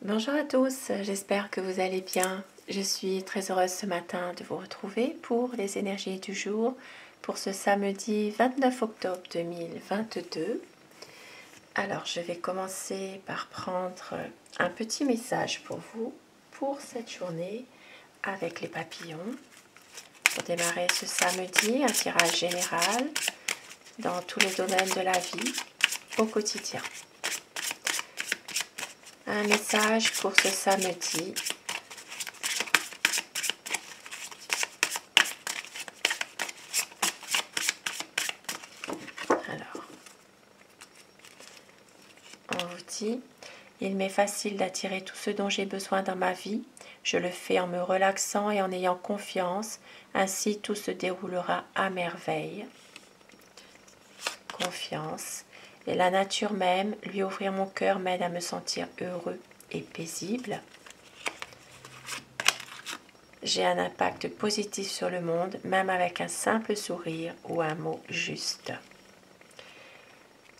Bonjour à tous, j'espère que vous allez bien. Je suis très heureuse ce matin de vous retrouver pour les énergies du jour pour ce samedi 29 octobre 2022. Alors je vais commencer par prendre un petit message pour vous pour cette journée avec les papillons. Pour démarrer ce samedi, un tirage général dans tous les domaines de la vie au quotidien. Un message pour ce samedi. Alors, on vous dit, il m'est facile d'attirer tout ce dont j'ai besoin dans ma vie. Je le fais en me relaxant et en ayant confiance. Ainsi, tout se déroulera à merveille. Confiance. Et la nature même, lui ouvrir mon cœur m'aide à me sentir heureux et paisible. J'ai un impact positif sur le monde, même avec un simple sourire ou un mot juste.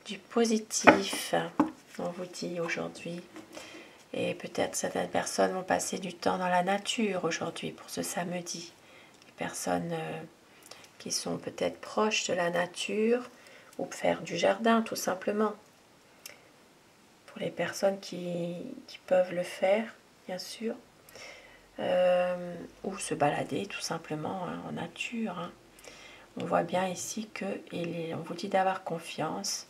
Du positif, on vous dit aujourd'hui. Et peut-être certaines personnes vont passer du temps dans la nature aujourd'hui pour ce samedi. Les personnes qui sont peut-être proches de la nature ou faire du jardin tout simplement. Pour les personnes qui peuvent le faire, bien sûr. Ou se balader tout simplement en nature. On voit bien ici on vous dit d'avoir confiance.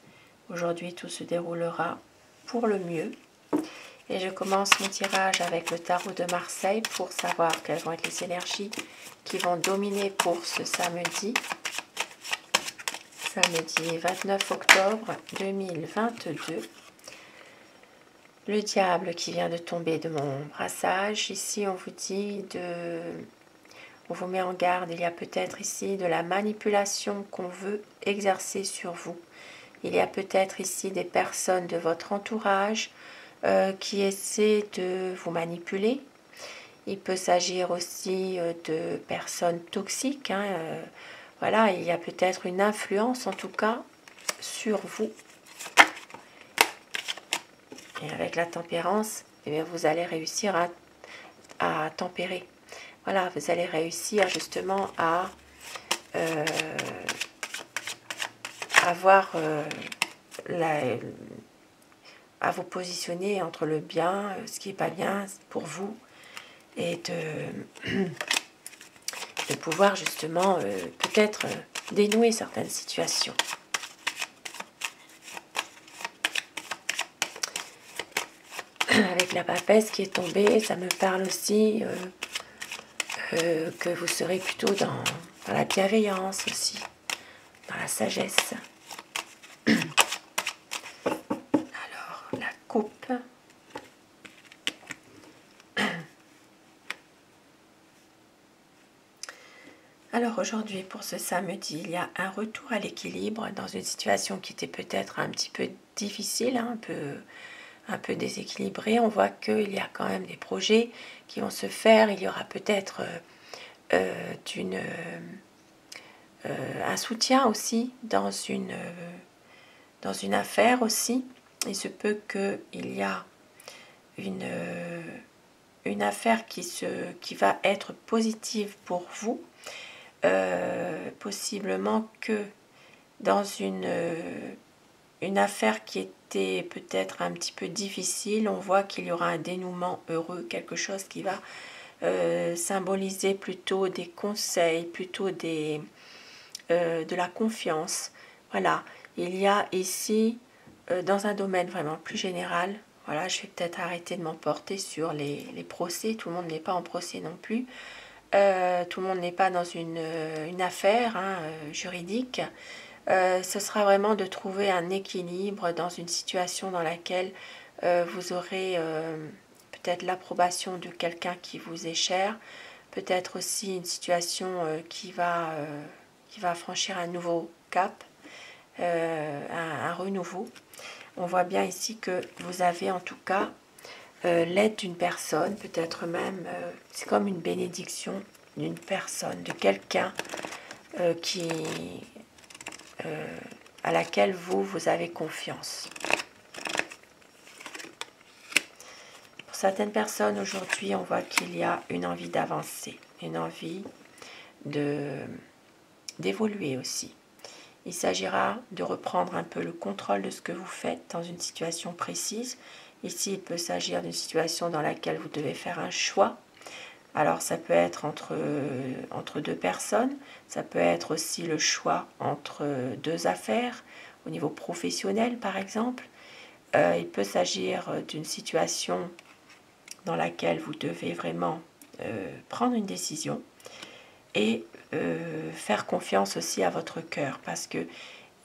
Aujourd'hui, tout se déroulera pour le mieux. Et je commence mon tirage avec le tarot de Marseille pour savoir quelles vont être les énergies qui vont dominer pour ce samedi. Samedi 29 octobre 2022. Le diable qui vient de tomber de mon brassage. Ici, on vous dit on vous met en garde. Il y a peut-être ici de la manipulation qu'on veut exercer sur vous. Il y a peut-être ici des personnes de votre entourage qui essaient de vous manipuler. Il peut s'agir aussi de personnes toxiques. Voilà, il y a peut-être une influence en tout cas sur vous. Et avec la tempérance, eh bien, vous allez réussir à tempérer. Voilà, vous allez réussir justement à à vous positionner entre le bien, ce qui n'est pas bien pour vous, et de pouvoir justement peut-être dénouer certaines situations. Avec la papesse qui est tombée, ça me parle aussi que vous serez plutôt dans la bienveillance aussi, dans la sagesse. Alors, la coupe. Alors aujourd'hui, pour ce samedi, il y a un retour à l'équilibre dans une situation qui était peut-être un petit peu difficile, un peu déséquilibrée. On voit qu'il y a quand même des projets qui vont se faire. Il y aura peut-être un soutien aussi dans une affaire aussi. Il se peut qu'il y a une affaire qui va être positive pour vous. Possiblement que dans une affaire qui était peut-être un petit peu difficile, on voit qu'il y aura un dénouement heureux, quelque chose qui va symboliser plutôt des conseils, plutôt de la confiance. Voilà, il y a ici, dans un domaine vraiment plus général, voilà, je vais peut-être arrêter de m'emporter sur les procès, tout le monde n'est pas en procès non plus. Tout le monde n'est pas dans une affaire juridique. Ce sera vraiment de trouver un équilibre dans une situation dans laquelle vous aurez peut-être l'approbation de quelqu'un qui vous est cher, peut-être aussi une situation qui va franchir un nouveau cap, un renouveau. On voit bien ici que vous avez en tout cas l'aide d'une personne, peut-être même, c'est comme une bénédiction d'une personne, de quelqu'un à laquelle vous avez confiance. Pour certaines personnes, aujourd'hui, on voit qu'il y a une envie d'avancer, une envie d'évoluer aussi. Il s'agira de reprendre un peu le contrôle de ce que vous faites dans une situation précise. Ici, il peut s'agir d'une situation dans laquelle vous devez faire un choix. Alors, ça peut être entre deux personnes, ça peut être aussi le choix entre deux affaires, au niveau professionnel par exemple. Il peut s'agir d'une situation dans laquelle vous devez vraiment prendre une décision et faire confiance aussi à votre cœur, parce que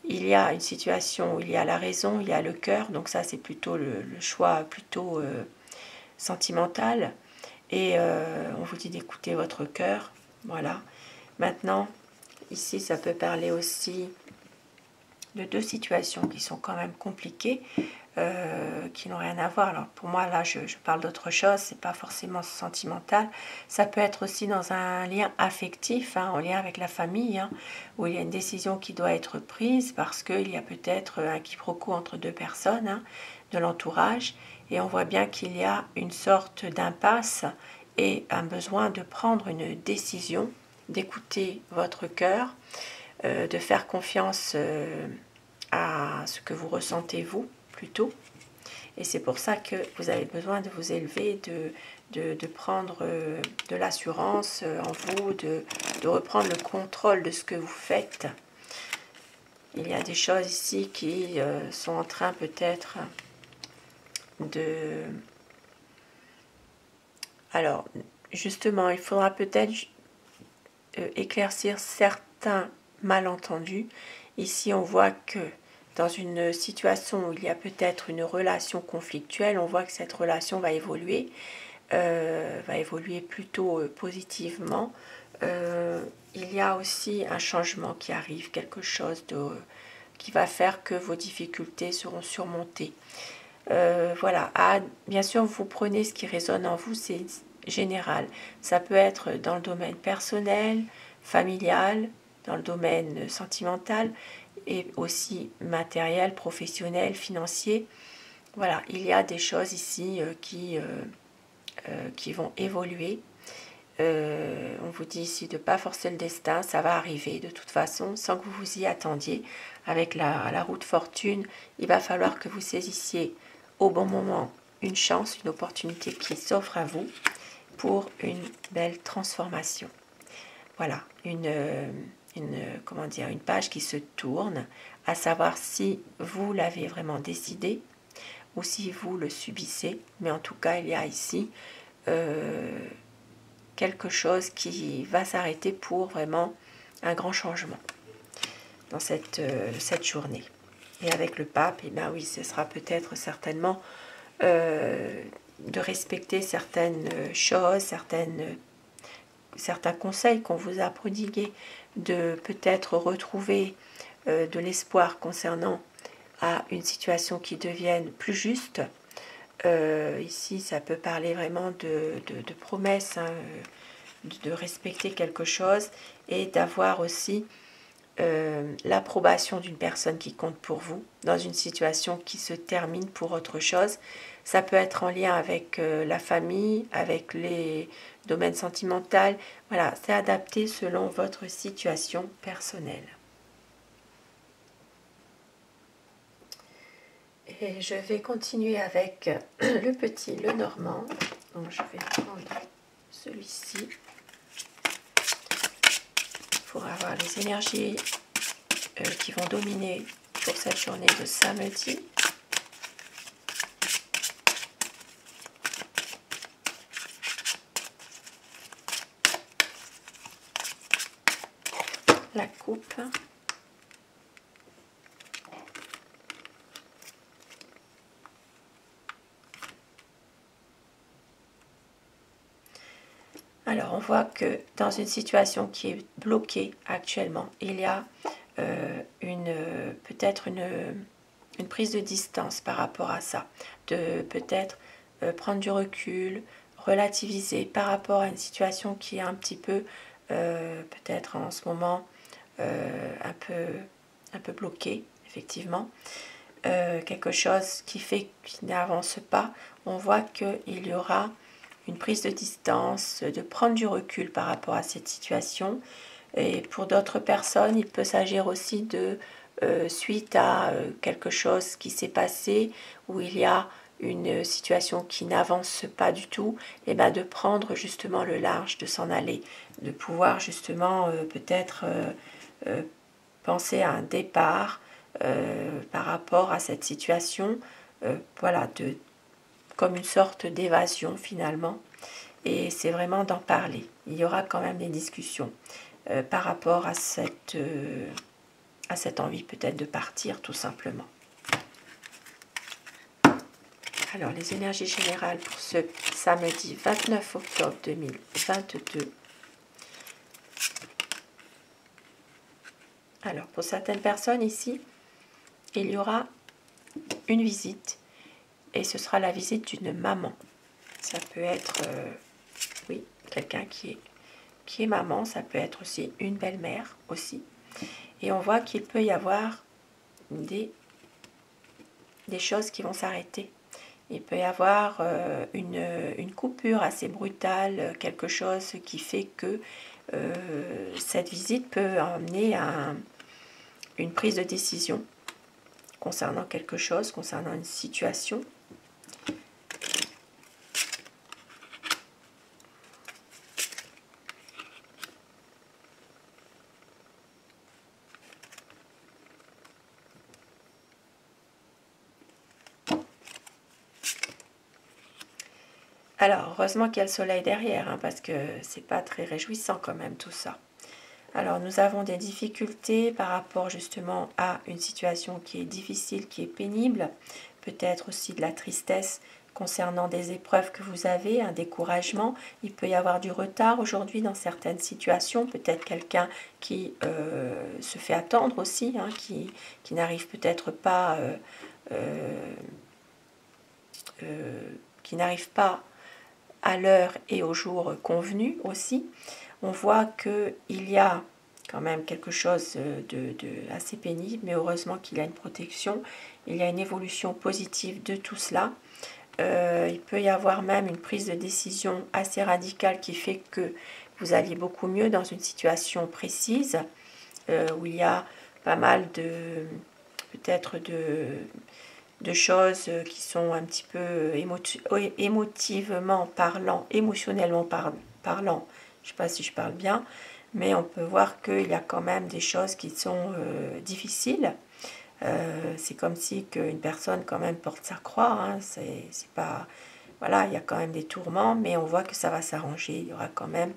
il y a une situation où il y a la raison, il y a le cœur, donc ça c'est plutôt le choix plutôt sentimental, et on vous dit d'écouter votre cœur, voilà. Maintenant, ici ça peut parler aussi de deux situations qui sont quand même compliquées, qui n'ont rien à voir. Alors pour moi là je parle d'autre chose, c'est pas forcément sentimental, ça peut être aussi dans un lien affectif, hein, en lien avec la famille, hein, où il y a une décision qui doit être prise parce qu'il y a peut-être un quiproquo entre deux personnes, hein, de l'entourage, et on voit bien qu'il y a une sorte d'impasse et un besoin de prendre une décision, d'écouter votre cœur, de faire confiance à ce que vous ressentez vous plutôt. Et c'est pour ça que vous avez besoin de vous élever, de prendre de l'assurance en vous, de reprendre le contrôle de ce que vous faites. Il y a des choses ici qui sont en train peut-être de... Alors, justement, il faudra peut-être éclaircir certains malentendus. Ici, on voit que dans une situation où il y a peut-être une relation conflictuelle, on voit que cette relation va évoluer plutôt positivement. Il y a aussi un changement qui arrive, quelque chose qui va faire que vos difficultés seront surmontées. Voilà, bien sûr, vous prenez ce qui résonne en vous, c'est général. Ça peut être dans le domaine personnel, familial, dans le domaine sentimental, et aussi matériel, professionnel, financier. Voilà, il y a des choses ici qui vont évoluer. On vous dit ici de ne pas forcer le destin, ça va arriver de toute façon, sans que vous vous y attendiez. Avec la roue de fortune, il va falloir que vous saisissiez au bon moment une chance, une opportunité qui s'offre à vous pour une belle transformation. Voilà, une page qui se tourne, à savoir si vous l'avez vraiment décidé ou si vous le subissez. Mais en tout cas, il y a ici quelque chose qui va s'arrêter pour vraiment un grand changement dans cette journée. Et avec le pape, eh bien oui, ce sera peut-être certainement de respecter certaines choses, certains conseils qu'on vous a prodigués, de peut-être retrouver de l'espoir concernant à une situation qui devienne plus juste. Ici, ça peut parler vraiment de promesses, hein, de respecter quelque chose et d'avoir aussi l'approbation d'une personne qui compte pour vous dans une situation qui se termine pour autre chose. Ça peut être en lien avec la famille, avec les domaines sentimentaux. Voilà, c'est adapté selon votre situation personnelle. Et je vais continuer avec le petit, le normand. Donc je vais prendre celui-ci pour avoir les énergies qui vont dominer pour cette journée de samedi. La coupe. Alors, on voit que dans une situation qui est bloquée actuellement, il y a peut-être une prise de distance par rapport à ça, de peut-être prendre du recul, relativiser par rapport à une situation qui est un petit peu, peut-être en ce moment, un peu bloquée, effectivement. quelque chose qui fait qu'il n'avance pas, on voit qu'il y aura une prise de distance, de prendre du recul par rapport à cette situation. Et pour d'autres personnes, il peut s'agir aussi de suite à quelque chose qui s'est passé, où il y a une situation qui n'avance pas du tout, et bien de prendre justement le large, de s'en aller, de pouvoir justement peut-être penser à un départ par rapport à cette situation, voilà, comme une sorte d'évasion finalement. Et c'est vraiment d'en parler. Il y aura quand même des discussions par rapport à cette envie peut-être de partir tout simplement. Alors les énergies générales pour ce samedi 29 octobre 2022. Alors pour certaines personnes ici, il y aura une visite et ce sera la visite d'une maman. Ça peut être, oui, quelqu'un qui est maman, ça peut être aussi une belle-mère aussi. Et on voit qu'il peut y avoir des choses qui vont s'arrêter. Il peut y avoir une coupure assez brutale, quelque chose qui fait que cette visite peut amener à une prise de décision concernant quelque chose, concernant une situation. Alors, heureusement qu'il y a le soleil derrière, hein, parce que c'est pas très réjouissant quand même tout ça. Alors, nous avons des difficultés par rapport justement à une situation qui est difficile, qui est pénible. Peut-être aussi de la tristesse concernant des épreuves que vous avez, un découragement. Il peut y avoir du retard aujourd'hui dans certaines situations. Peut-être quelqu'un qui se fait attendre aussi, hein, qui n'arrive peut-être pas... qui n'arrive pas à l'heure et au jour convenu aussi. On voit qu'il y a quand même quelque chose de assez pénible, mais heureusement qu'il y a une protection, il y a une évolution positive de tout cela. Il peut y avoir même une prise de décision assez radicale qui fait que vous alliez beaucoup mieux dans une situation précise, où il y a pas mal de peut-être de choses qui sont un petit peu émotivement parlant, émotionnellement parlant. Je ne sais pas si je parle bien, mais on peut voir qu'il y a quand même des choses qui sont difficiles. C'est comme si une personne quand même porte sa croix. Hein. C'est pas, voilà, il y a quand même des tourments, mais on voit que ça va s'arranger. Il y aura quand même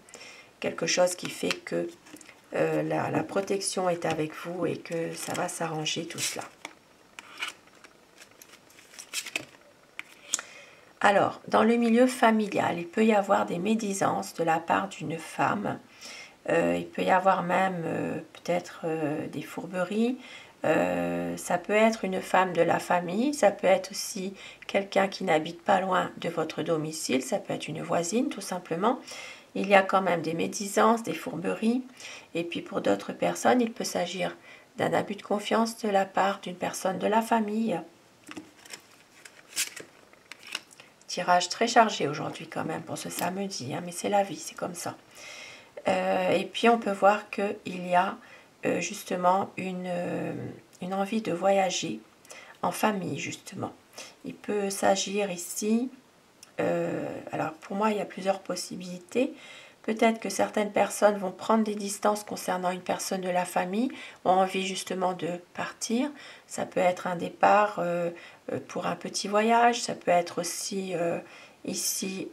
quelque chose qui fait que la protection est avec vous et que ça va s'arranger tout cela. Alors, dans le milieu familial, il peut y avoir des médisances de la part d'une femme. Il peut y avoir même peut-être des fourberies. Ça peut être une femme de la famille. Ça peut être aussi quelqu'un qui n'habite pas loin de votre domicile. Ça peut être une voisine, tout simplement. Il y a quand même des médisances, des fourberies. Et puis pour d'autres personnes, il peut s'agir d'un abus de confiance de la part d'une personne de la famille. Tirage très chargé aujourd'hui quand même pour ce samedi, hein, mais c'est la vie, c'est comme ça. Et puis on peut voir qu'il y a justement une envie de voyager en famille justement. Il peut s'agir ici, alors pour moi il y a plusieurs possibilités. Peut-être que certaines personnes vont prendre des distances concernant une personne de la famille, ont envie justement de partir. Ça peut être un départ pour un petit voyage, ça peut être aussi ici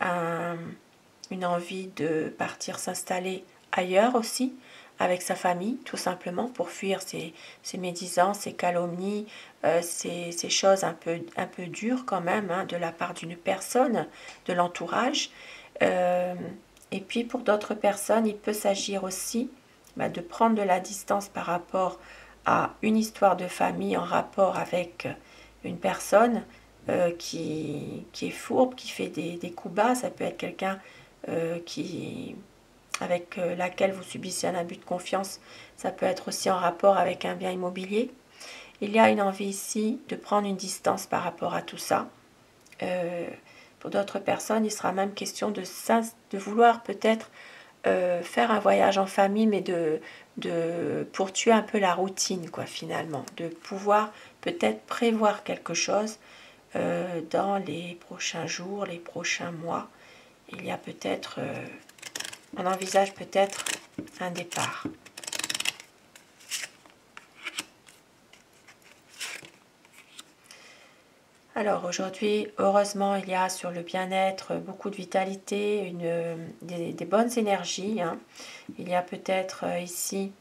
une envie de partir s'installer ailleurs aussi, avec sa famille, tout simplement, pour fuir ces médisances, ces calomnies, ces choses un peu dures quand même, hein, de la part d'une personne, de l'entourage. Et puis pour d'autres personnes, il peut s'agir aussi de prendre de la distance par rapport à une histoire de famille en rapport avec une personne qui est fourbe, qui fait des coups bas. Ça peut être quelqu'un avec laquelle vous subissez un abus de confiance. Ça peut être aussi en rapport avec un bien immobilier. il y a une envie ici de prendre une distance par rapport à tout ça. Pour d'autres personnes, il sera même question de vouloir peut-être faire un voyage en famille, mais pour tuer un peu la routine, quoi, finalement. De pouvoir peut-être prévoir quelque chose dans les prochains jours, les prochains mois. Il y a peut-être, on envisage peut-être un départ. Alors aujourd'hui, heureusement, il y a sur le bien-être beaucoup de vitalité, des bonnes énergies. Hein. Il y a peut-être ici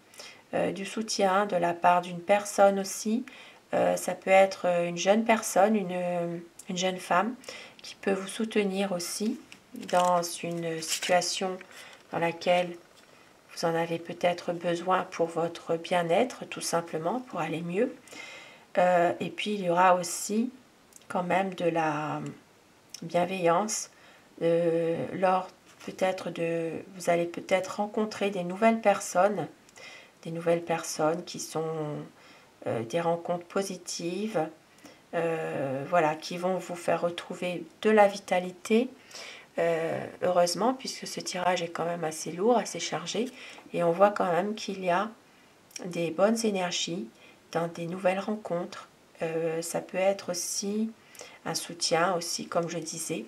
du soutien de la part d'une personne aussi. Ça peut être une jeune personne, une jeune femme qui peut vous soutenir aussi dans une situation dans laquelle vous en avez peut-être besoin pour votre bien-être, tout simplement, pour aller mieux. Et puis il y aura aussi quand même de la bienveillance lors peut-être vous allez peut-être rencontrer des nouvelles personnes qui sont des rencontres positives, voilà, qui vont vous faire retrouver de la vitalité, heureusement, puisque ce tirage est quand même assez lourd, assez chargé, et on voit quand même qu'il y a des bonnes énergies dans des nouvelles rencontres. Ça peut être aussi un soutien, aussi, comme je disais,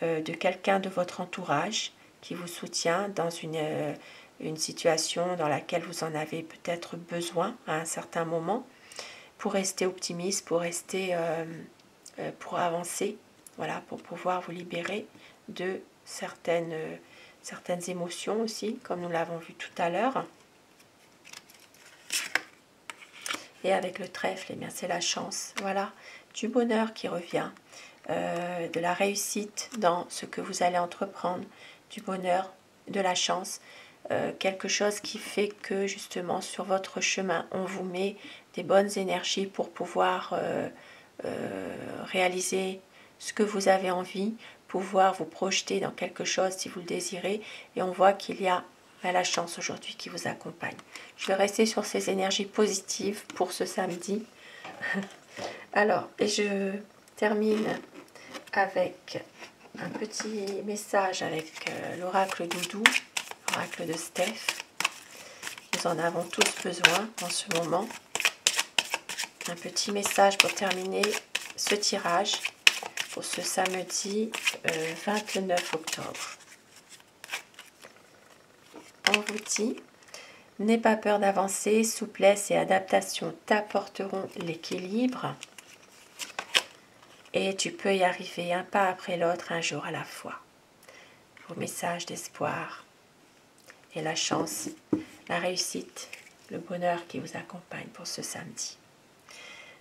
de quelqu'un de votre entourage qui vous soutient dans une situation dans laquelle vous en avez peut-être besoin à un certain moment pour rester optimiste, pour avancer, voilà, pour pouvoir vous libérer de certaines émotions aussi, comme nous l'avons vu tout à l'heure. Et avec le trèfle, eh bien c'est la chance, voilà, du bonheur qui revient, de la réussite dans ce que vous allez entreprendre, du bonheur, de la chance, quelque chose qui fait que justement sur votre chemin, on vous met des bonnes énergies pour pouvoir réaliser ce que vous avez envie, pouvoir vous projeter dans quelque chose si vous le désirez, et on voit qu'il y a la chance aujourd'hui qui vous accompagne. Je vais rester sur ces énergies positives pour ce samedi. Alors, et je termine avec un petit message avec l'oracle Doudou, l'oracle de Steph. Nous en avons tous besoin en ce moment. Un petit message pour terminer ce tirage pour ce samedi 29 octobre. On vous dit, n'aie pas peur d'avancer, souplesse et adaptation t'apporteront l'équilibre. Et tu peux y arriver un pas après l'autre, un jour à la fois. Vos messages d'espoir et la chance, la réussite, le bonheur qui vous accompagne pour ce samedi.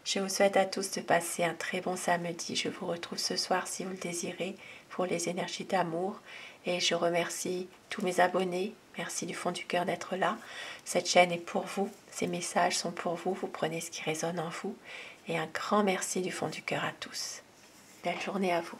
Je vous souhaite à tous de passer un très bon samedi. Je vous retrouve ce soir si vous le désirez pour les énergies d'amour. Et je remercie tous mes abonnés. Merci du fond du cœur d'être là. Cette chaîne est pour vous. Ces messages sont pour vous. Vous prenez ce qui résonne en vous. Et un grand merci du fond du cœur à tous. Belle journée à vous.